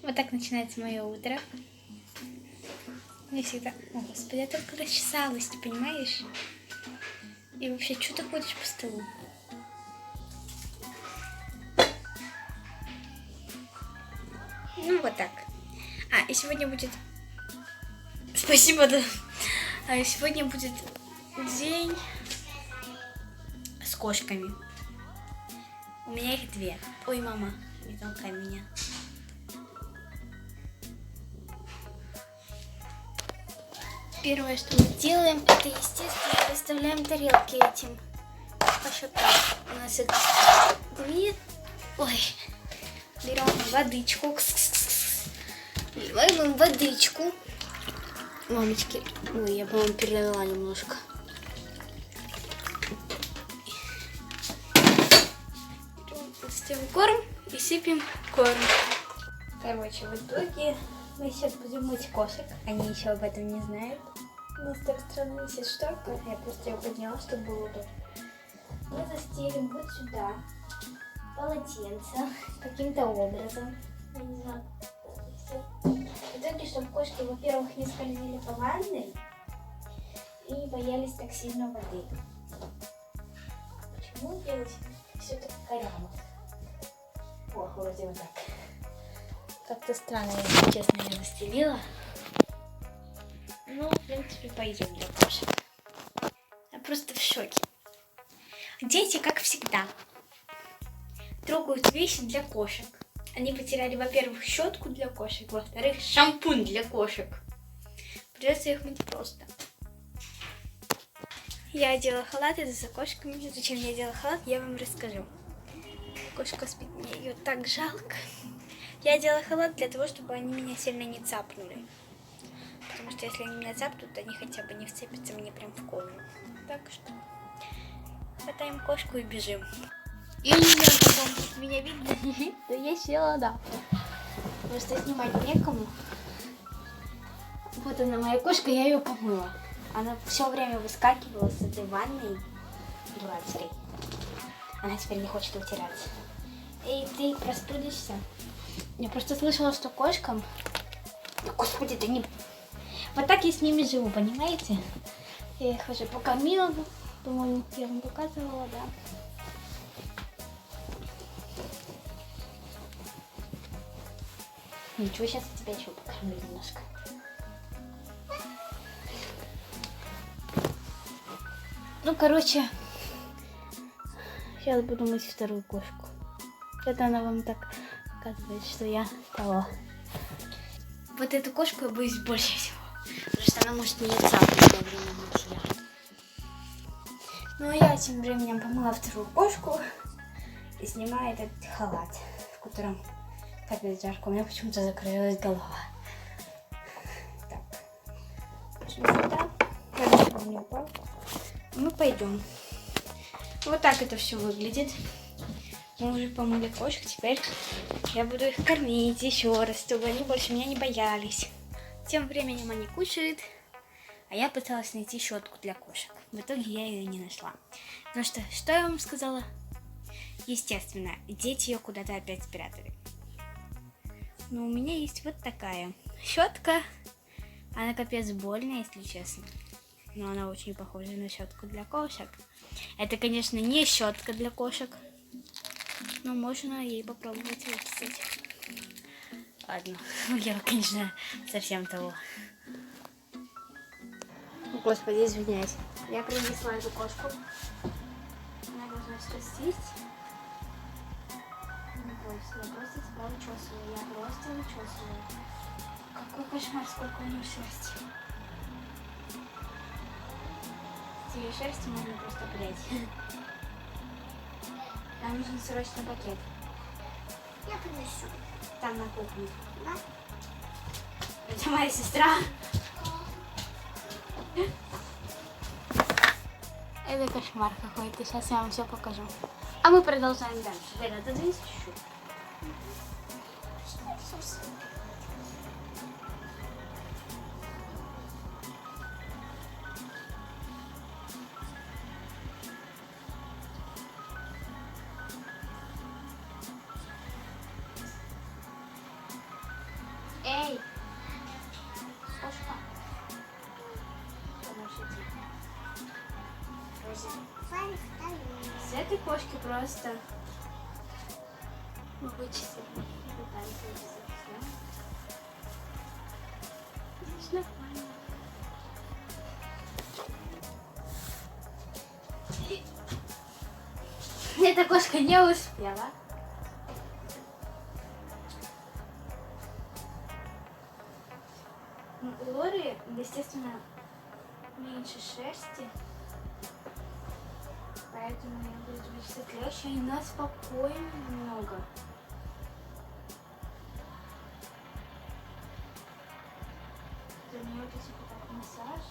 Вот так начинается мое утро. Я всегда... О, господи, я только расчесалась, ты понимаешь? И вообще, что ты ходишь по столу? Ну, вот так. И сегодня будет... Спасибо, да. Сегодня будет день с кошками. У меня их 2. Ой, мама, не толкай меня. Первое, что мы делаем, это, естественно, выставляем тарелки этим кошакам. У нас их 2. Ой, берем водичку. Наливаем им водичку. Мамочки, ой, я, по-моему, перелила немножко. Достаем корм и сыпем корм. Короче, в итоге мы сейчас будем мыть кошек. Они еще об этом не знают. У нас так странно висит шторка. Я просто ее подняла, чтобы было удобно. Мы застелим вот сюда полотенце каким-то образом. Я не знаю, в итоге, чтобы кошки, во-первых, не скользили по ванной и боялись так сильно воды. Почему делать все так коряво? О, вроде вот так. Как-то странно, если честно, я застелила. Ну, в принципе, пойдем для кошек. Я просто в шоке. Дети, как всегда, трогают вещи для кошек. Они потеряли, во-первых, щетку для кошек, во-вторых, шампунь для кошек. Придется их мыть просто. Я одела халат, это за кошками. Зачем я одела халат, я вам расскажу. Кошка спит, мне ее так жалко. Я одела халат для того, чтобы они меня сильно не цапнули. Потому что если они меня цапнут, они хотя бы не вцепятся мне прям в кожу. Так что хватаем кошку и бежим. И потом меня видно, то я села, да. Просто снимать некому. Вот она, моя кошка, я ее помыла. Она все время выскакивала с этой ванной дурацкой. Она теперь не хочет утираться. Эй, ты простудишься? Я просто слышала, что кошкам... Господи, да не... Вот так я с ними живу, понимаете? Я их уже покормила, по-моему, я вам показывала, да. Ничего, сейчас я тебя еще покормлю немножко. Ну, короче, сейчас буду мыть вторую кошку. Это она вам так показывает, что я того. Вот эту кошку я боюсь больше всего, потому что она может меня цапнуть во время мытья. Ну, а я тем временем помыла вторую кошку и снимаю этот халат, в котором капец жарко. У меня почему-то закрылась голова. Так, пошли сюда. Я не упал. Мы пойдем. Вот так это все выглядит. Мы уже помыли кошек, теперь я буду их кормить еще раз, чтобы они больше меня не боялись. Тем временем они кушают, а я пыталась найти щетку для кошек. В итоге я ее не нашла. Потому что я вам сказала? Естественно, дети ее куда-то опять спрятали. Но у меня есть вот такая щетка. Она капец больная, если честно. Но она очень похожа на щетку для кошек. Это, конечно, не щетка для кошек. Но можно ей попробовать вычесать. Ладно, я, конечно, совсем того. Господи, извиняюсь. Я принесла эту кошку. Она должна сейчас съесть. Не бойся, я просто тебя учесываю. Я просто учесываю. Какой кошмар, сколько у нее шерсти. С ее шерсти можно просто прядь. Нам нужен срочно пакет. Я принесу. Там на кухне. Да? Это моя сестра. Это кошмар какой-то. Сейчас я вам все покажу. А мы продолжаем дальше. Вера, отодвинься чуть-чуть. Эй! Кошка. Помощите. Фаник второй. С этой кошки просто вычислить. Пытаюсь вычислить все. Здесь нормально. Эта кошка не успела. У Лори, естественно, меньше шерсти. Поэтому я буду вычислять легче. И нас спокойно немного. За нее это типа как массаж.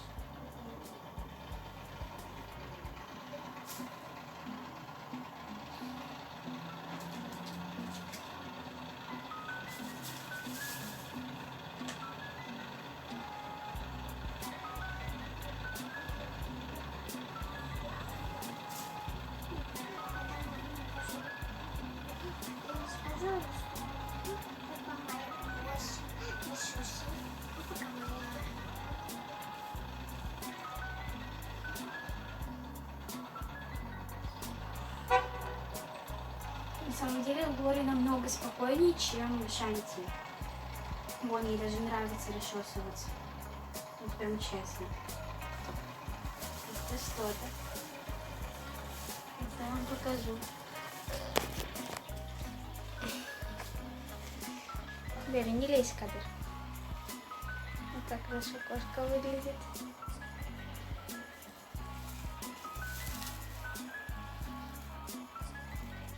На самом деле Лори намного спокойнее, чем Шанти. Вон, ей даже нравится расчесываться. Вот прям честно. Это что-то. Я вам покажу. Бери, не лезь в кадр. Вот так наша кошка выглядит.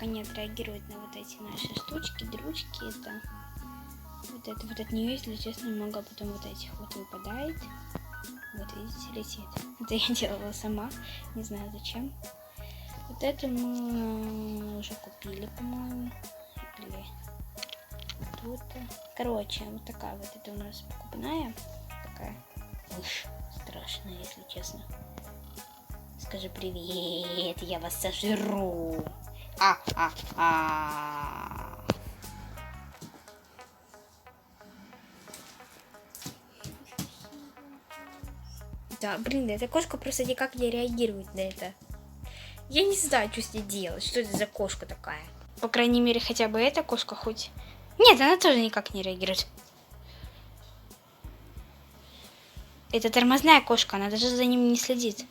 Не отреагирует на вот эти наши штучки, дрючки. Это вот от нее, если честно, много потом вот этих вот выпадает. Вот видите, летит. Это я делала сама, не знаю зачем. Вот это мы уже купили, по-моему. Или тут. Короче, вот такая вот это у нас покупная. Такая мышь страшная, если честно. Скажи привет, я вас сожру. Да, блин, эта кошка просто никак не реагирует на это. Я не знаю, что с ней делать. Что это за кошка такая? По крайней мере, хотя бы эта кошка хоть... Нет, она тоже никак не реагирует. Это тормозная кошка, она даже за ним не следит.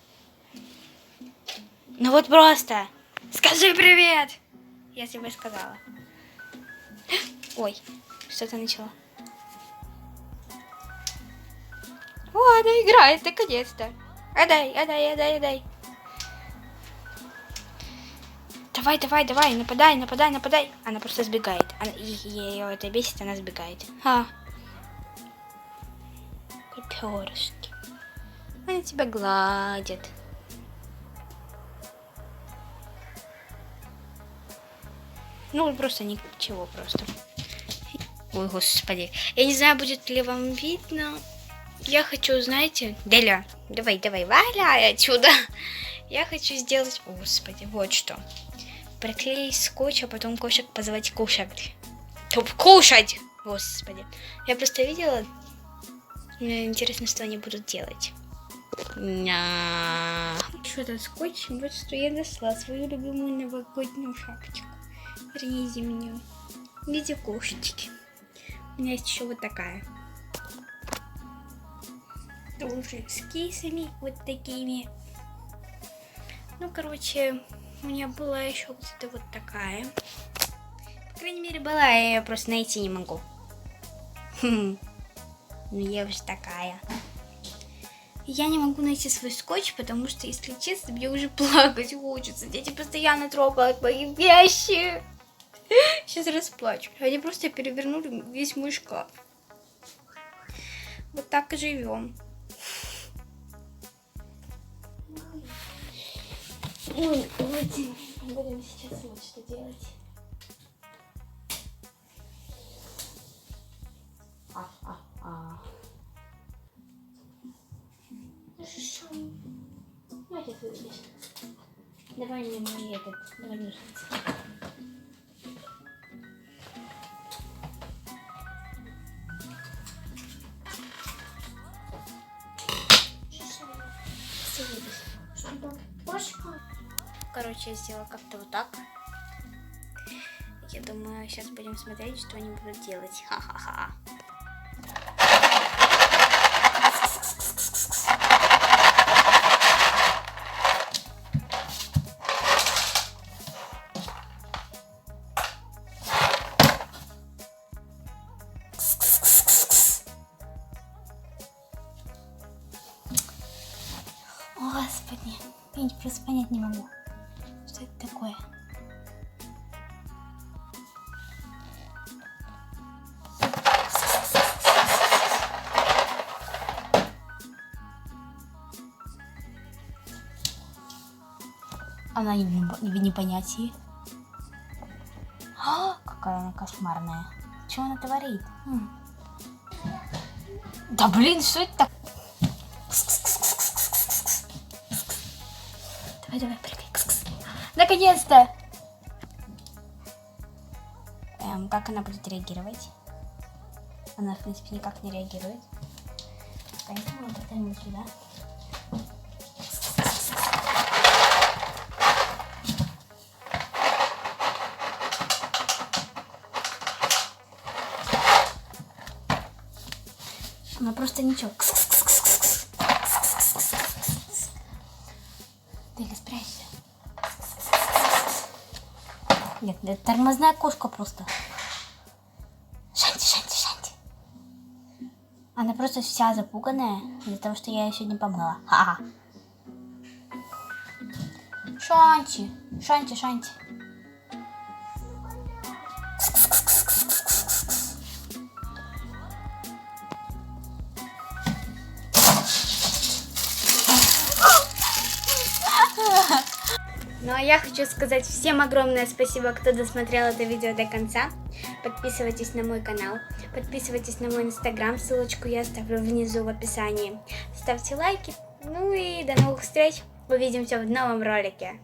Ну вот просто... Скажи привет! Я тебе сказала. Ой, что-то начало. О, она играет, наконец-то. Отдай. Давай, нападай. Она просто сбегает. Ее это бесит, она сбегает. Перышки. Она тебя гладит. Ну, просто ничего, просто. Ой, господи. Я не знаю, будет ли вам видно. Я хочу, знаете... Деля, давай, валяй отсюда. Я хочу сделать... Господи, вот что. Приклеить скотч, а потом кошек позвать кушать. Кушать! Господи. Я просто видела... Мне интересно, что они будут делать. Что это скотч? Вот что я нашла свою любимую новогоднюю шапочку. Вернее, зимнюю. В виде кошечки. У меня есть еще вот такая. Тоже с кейсами вот такими. Ну, короче, у меня была еще вот эта вот такая. По крайней мере, была, я ее просто найти не могу. Ну, я уже такая. Я не могу найти свой скотч, потому что, если честно, мне уже плакать хочется. Дети постоянно трогают мои вещи. Сейчас расплачу. Они просто перевернули весь мой шкаф. Вот так и живем. Ой, давайте будем сейчас вот что делать. Хорошо. Давайте выглядишь. Давай мне мой этот, давай ножницы. Кошка. Короче, я сделала как-то вот так. Я думаю, сейчас будем смотреть, что они будут делать. Ха-ха-ха. О, Господи, я просто понять не могу, что это такое. Она не в непонятии. Какая она кошмарная. Что она творит? Да блин, что это так? Давай, прыгай. Наконец-то! Как она будет реагировать? Она, в принципе, никак не реагирует. Поэтому мы поставим вот сюда. Она просто ничего. Ты спрячься. Нет, это тормозная кошка просто. Шанти. Она просто вся запуганная из-за того, что я ее сегодня помыла. Ха-ха. Шанти. Ну а я хочу сказать всем огромное спасибо, кто досмотрел это видео до конца. Подписывайтесь на мой канал, подписывайтесь на мой инстаграм, ссылочку я оставлю внизу в описании. Ставьте лайки, ну и до новых встреч, увидимся в новом ролике.